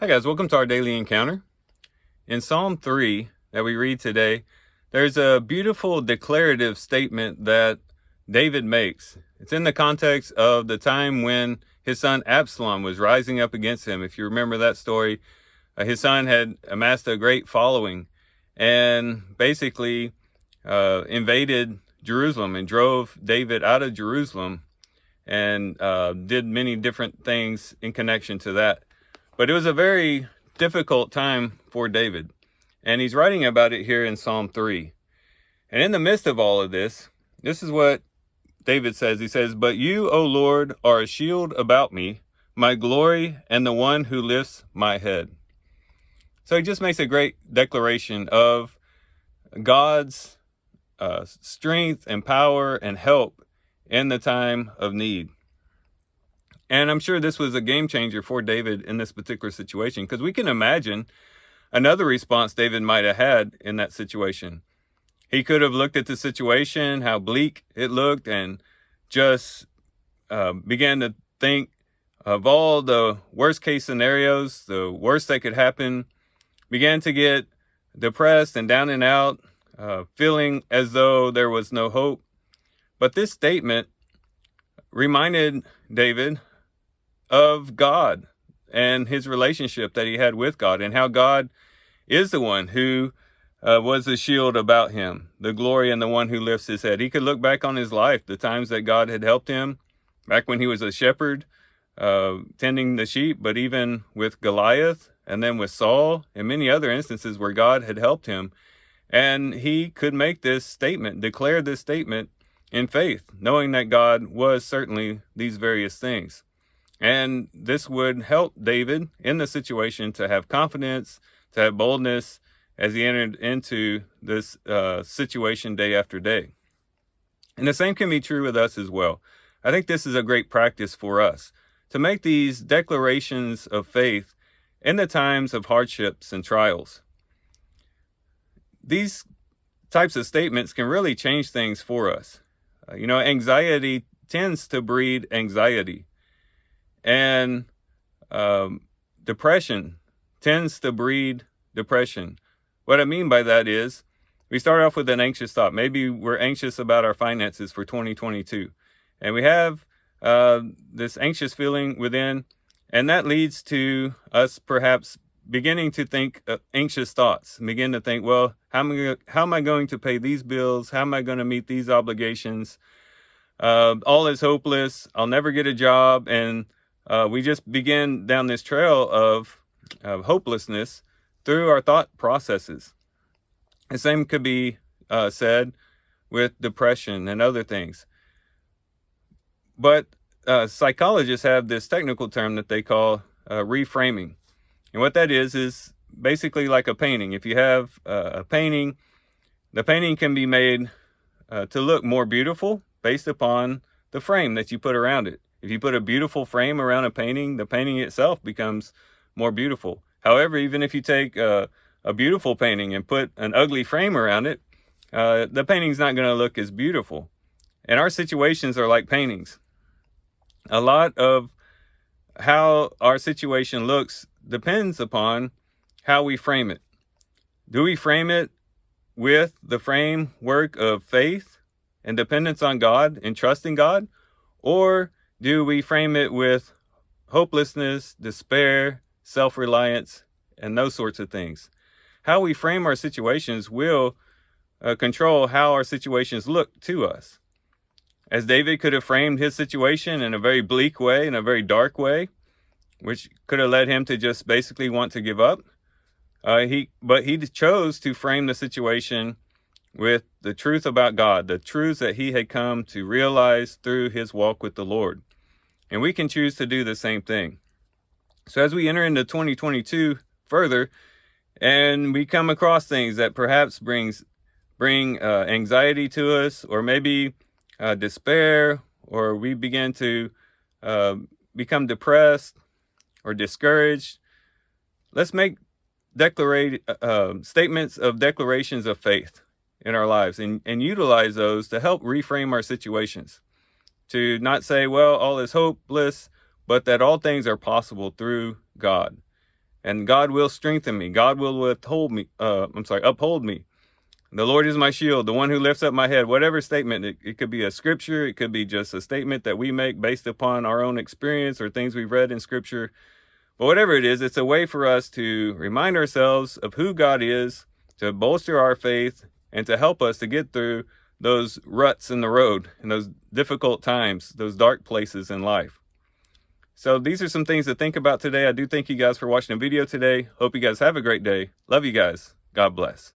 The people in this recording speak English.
Hi guys, welcome to our daily encounter. In Psalm 3 that we read today, there's a beautiful declarative statement that David makes. It's in the context of the time when his son Absalom was rising up against him. If you remember that story, his son had amassed a great following and basically invaded Jerusalem and drove David out of Jerusalem and did many different things in connection to that. But it was a very difficult time for David. And he's writing about it here in Psalm 3. And in the midst of all of this, this is what David says. He says, "But you, O Lord, are a shield about me, my glory, and the one who lifts my head." So he just makes a great declaration of God's strength and power and help in the time of need. And I'm sure this was a game changer for David in this particular situation, because we can imagine another response David might have had in that situation. He could have looked at the situation, how bleak it looked, and just began to think of all the worst case scenarios, the worst that could happen, began to get depressed and down and out, feeling as though there was no hope. But this statement reminded David of God and his relationship that he had with God, and how God is the one who was a shield about him, the glory, and the one who lifts his head. He could look back on his life, the times that God had helped him, back when he was a shepherd, tending the sheep, but even with Goliath, and then with Saul, and many other instances where God had helped him. And he could make this statement, declare this statement in faith, knowing that God was certainly these various things. And this would help David in the situation to have confidence, to have boldness as he entered into this situation day after day. And the same can be true with us as well. I think this is a great practice for us to make these declarations of faith in the times of hardships and trials. These types of statements can really change things for us. Anxiety tends to breed anxiety. And depression tends to breed depression. What I mean by that is, we start off with an anxious thought. Maybe we're anxious about our finances for 2022. And we have this anxious feeling within, and that leads to us perhaps beginning to think anxious thoughts. Begin to think, well, how am I going to pay these bills? How am I going to meet these obligations? All is hopeless. I'll never get a job. And we just begin down this trail of hopelessness through our thought processes. The same could be said with depression and other things. But psychologists have this technical term that they call reframing. And what that is basically like a painting. If you have a painting, the painting can be made to look more beautiful based upon the frame that you put around it. If you put a beautiful frame around a painting, the painting itself becomes more beautiful. However, even if you take a beautiful painting and put an ugly frame around it, the painting's not going to look as beautiful. And our situations are like paintings. A lot of how our situation looks depends upon how we frame it. Do we frame it with the framework of faith and dependence on God and trusting God? Or do we frame it with hopelessness, despair, self-reliance, and those sorts of things? How we frame our situations will control how our situations look to us. As David could have framed his situation in a very bleak way, in a very dark way, which could have led him to just basically want to give up. But he chose to frame the situation with the truth about God, the truths that he had come to realize through his walk with the Lord. And we can choose to do the same thing. So as we enter into 2022 further, and we come across things that perhaps bring anxiety to us, or maybe despair, or we begin to become depressed or discouraged, let's make statements of declarations of faith in our lives and utilize those to help reframe our situations. To not say, well, all is hopeless, but that all things are possible through God. and God will strengthen me. God will uphold me. The Lord is my shield, the one who lifts up my head. Whatever statement, it could be a scripture, it could be just a statement that we make based upon our own experience or things we've read in scripture. But whatever it is, it's a way for us to remind ourselves of who God is, to bolster our faith, and to help us to get through those ruts in the road and those difficult times, those dark places in life. So these are some things to think about today. I do thank you guys for watching the video today. Hope you guys have a great day. Love you guys. God bless.